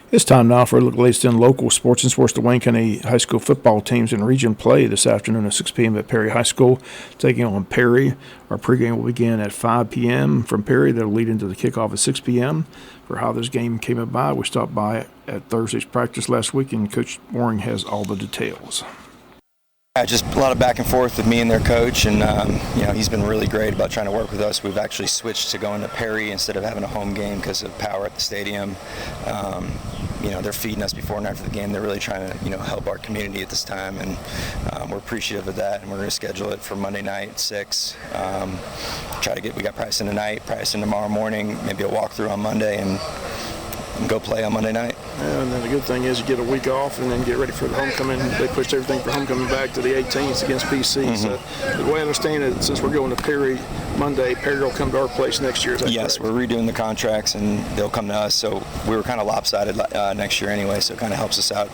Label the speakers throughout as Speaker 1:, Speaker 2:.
Speaker 1: It's time now for a look at the latest in local sports and sports. The Wayne County High School football teams in region play this afternoon at 6 p.m. at Perry High School, taking on Perry. Our pregame will begin at 5 p.m. from Perry. That'll lead into the kickoff at 6 p.m. For how this game came about, we stopped by at Thursday's practice last week, and Coach Mooring has all the details.
Speaker 2: Just a lot of back and forth with me and their coach, and he's been really great about trying to work with us. We've actually switched to going to Perry instead of having a home game because of power at the stadium. They're feeding us before and after the game. They're really trying to help our community at this time, and we're appreciative of that. And we're going to schedule it for Monday night at 6. We got practicing tonight, practicing tomorrow morning, maybe a walkthrough on Monday, and go play on Monday night.
Speaker 1: And then the good thing is you get a week off and then get ready for the homecoming. They pushed everything for homecoming back to the 18th against PC. Mm-hmm. So the way I understand it, since we're going to Perry Monday, Perry will come to our place next year.
Speaker 2: Yes, correct? We're redoing the contracts and they'll come to us. So we were kind of lopsided next year anyway, so it kind of helps us out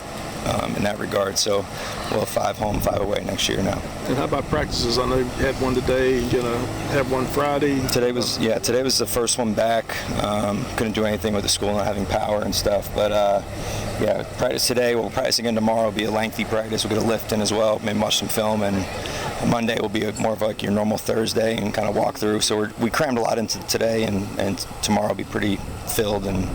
Speaker 2: in that regard. So we'll have 5 home, 5 away next year now.
Speaker 1: And how about practices? I know you had one today. You're going to have one Friday.
Speaker 2: Today was the first one back. Couldn't do anything with the school not having power and stuff. But practice today. We'll practice again tomorrow. It'll be a lengthy practice. We'll get a lift in as well. Maybe watch some film. And Monday will be more of like your normal Thursday and kind of walk through. So we crammed a lot into today, and tomorrow will be pretty filled, and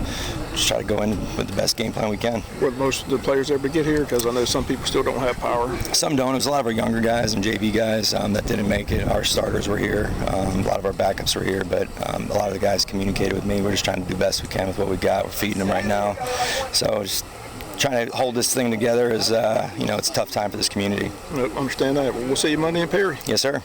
Speaker 2: just try to go in with the best game plan we can.
Speaker 1: Will most of the players ever get here? Because I know some people still don't have power.
Speaker 2: Some don't. There's a lot of our younger guys and JV guys that didn't make it. Our starters were here. A lot of our backups were here, but a lot of the guys communicated with me. We're just trying to do the best we can with what we got. We're feeding them right now. So just trying to hold this thing together is, it's a tough time for this community.
Speaker 1: I understand that. We'll see you Monday in Perry.
Speaker 2: Yes, sir.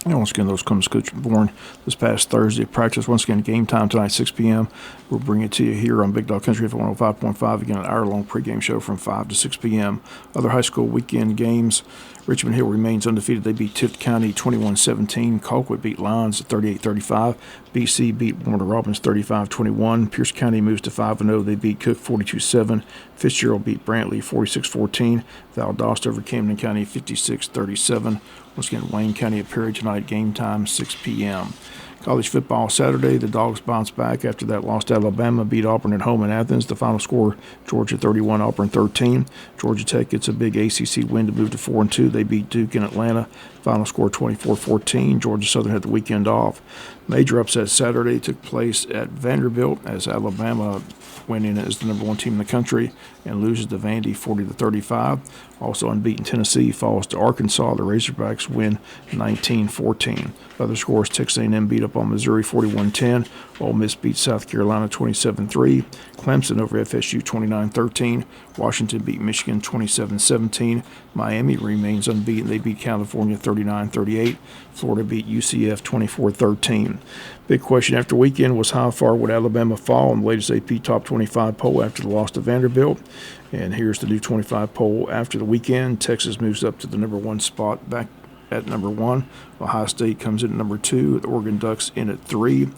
Speaker 1: And once again, those comes Coach Bourne this past Thursday practice. Once again, game time tonight, 6 p.m. We'll bring it to you here on Big Dog Country for 105.5. Again, an hour-long pregame show from 5 to 6 p.m. Other high school weekend games. Richmond Hill remains undefeated. They beat Tift County 21-17. Colquitt beat Lyons 38-35. BC beat Warner Robins 35-21. Pierce County moves to 5-0. They beat Cook 42-7. Fitzgerald beat Brantley 46-14. Valdosta over Camden County 56-37. Once again, Wayne County at Perry tonight, game time 6 p.m. College football Saturday, the Dogs bounce back after that loss to Alabama, beat Auburn at home in Athens. The final score, Georgia 31, Auburn 13. Georgia Tech gets a big ACC win to move to 4-2. They beat Duke in Atlanta. Final score 24-14. Georgia Southern had the weekend off. Major upset Saturday took place at Vanderbilt as Alabama went in as the number 1 team in the country and loses to Vandy 40-35. Also unbeaten Tennessee falls to Arkansas. The Razorbacks win 19-14. Other scores, Texas A&M beat up on Missouri 41-10. Ole Miss beat South Carolina 27-3. Clemson over FSU 29-13. Washington beat Michigan 27-17. Miami remains unbeaten. They beat California 39-38. Florida beat UCF 24-13. Big question after weekend was how far would Alabama fall in the latest AP Top 25 poll after the loss to Vanderbilt. And here's the new 25 poll after the weekend. Texas moves up to the number 1 spot back at number 1. Ohio State comes in at number 2. The Oregon Ducks in at 3.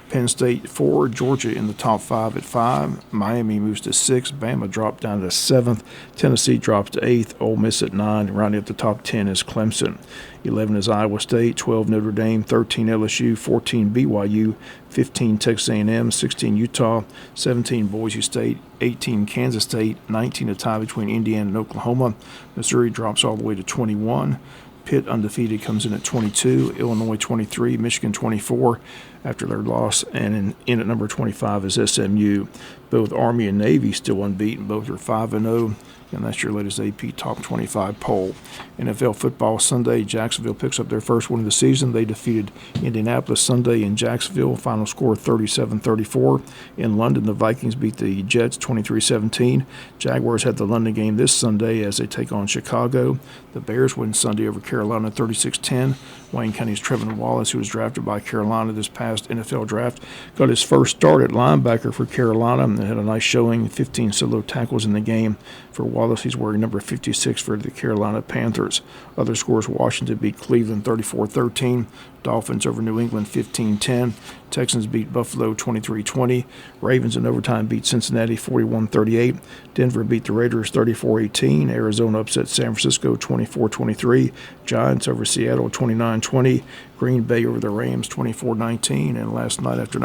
Speaker 1: Penn State 4. Georgia in the top 5 at 5. Miami moves to 6. Bama dropped down to 7th. Tennessee drops to 8th. Ole Miss at 9. Rounding up the top 10 is Clemson. 11 is Iowa State. 12 Notre Dame. 13 LSU. 14 BYU. 15 Texas A&M. 16 Utah. 17 Boise State. 18 Kansas State. 19 a tie between Indiana and Oklahoma. Missouri drops all the way to 21. Pitt undefeated comes in at 22, Illinois 23, Michigan 24 after their loss, and in at number 25 is SMU. Both Army and Navy still unbeaten. Both are 5-0, and that's your latest AP Top 25 poll. NFL football Sunday, Jacksonville picks up their first win of the season. They defeated Indianapolis Sunday in Jacksonville. Final score 37-34. In London, the Vikings beat the Jets 23-17. Jaguars had the London game this Sunday as they take on Chicago. The Bears win Sunday over Carolina 36-10. Wayne County's Trevin Wallace, who was drafted by Carolina this past NFL draft, got his first start at linebacker for Carolina and had a nice showing, 15 solo tackles in the game. For Wallace, he's wearing number 56 for the Carolina Panthers. Other scores, Washington beat Cleveland 34-13. Dolphins over New England 15-10. Texans beat Buffalo 23-20. Ravens in overtime beat Cincinnati 41-38. Denver beat the Raiders 34-18. Arizona upset San Francisco 24-23. Giants over Seattle 29-20. Green Bay over the Rams 24-19. And last night after an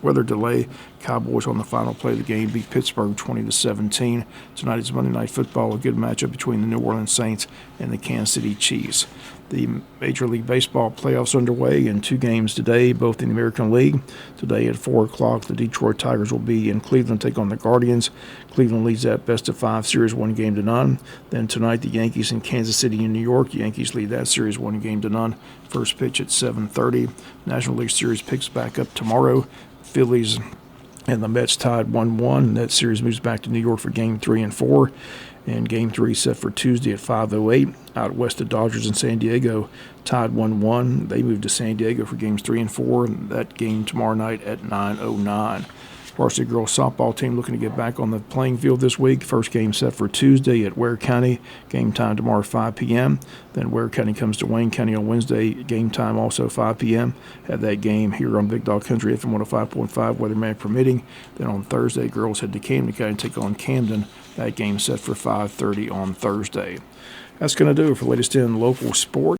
Speaker 1: weather delay. Cowboys on the final play of the game beat Pittsburgh 20-17. Tonight is Monday Night Football, a good matchup between the New Orleans Saints and the Kansas City Chiefs. The Major League Baseball playoffs underway in 2 games today, both in the American League. Today at 4 o'clock, the Detroit Tigers will be in Cleveland, take on the Guardians. Cleveland leads that best-of-5 series 1-0. Then tonight, the Yankees in Kansas City and New York. The Yankees lead that series 1-0. First pitch at 7:30. National League Series picks back up tomorrow. Phillies and the Mets tied 1-1. That series moves back to New York for Game 3 and 4. And Game 3 set for Tuesday at 5:08. Out west, the Dodgers in San Diego tied 1-1. They moved to San Diego for Games 3 and 4. And that game tomorrow night at 9:09. Varsity girls softball team looking to get back on the playing field this week. First game set for Tuesday at Ware County. Game time tomorrow 5 p.m. Then Ware County comes to Wayne County on Wednesday. Game time also 5 p.m. Have that game here on Big Dog Country FM 105.5, weatherman permitting. Then on Thursday, girls head to Camden County and take on Camden. That game set for 5:30 on Thursday. That's going to do it for the latest in local sports.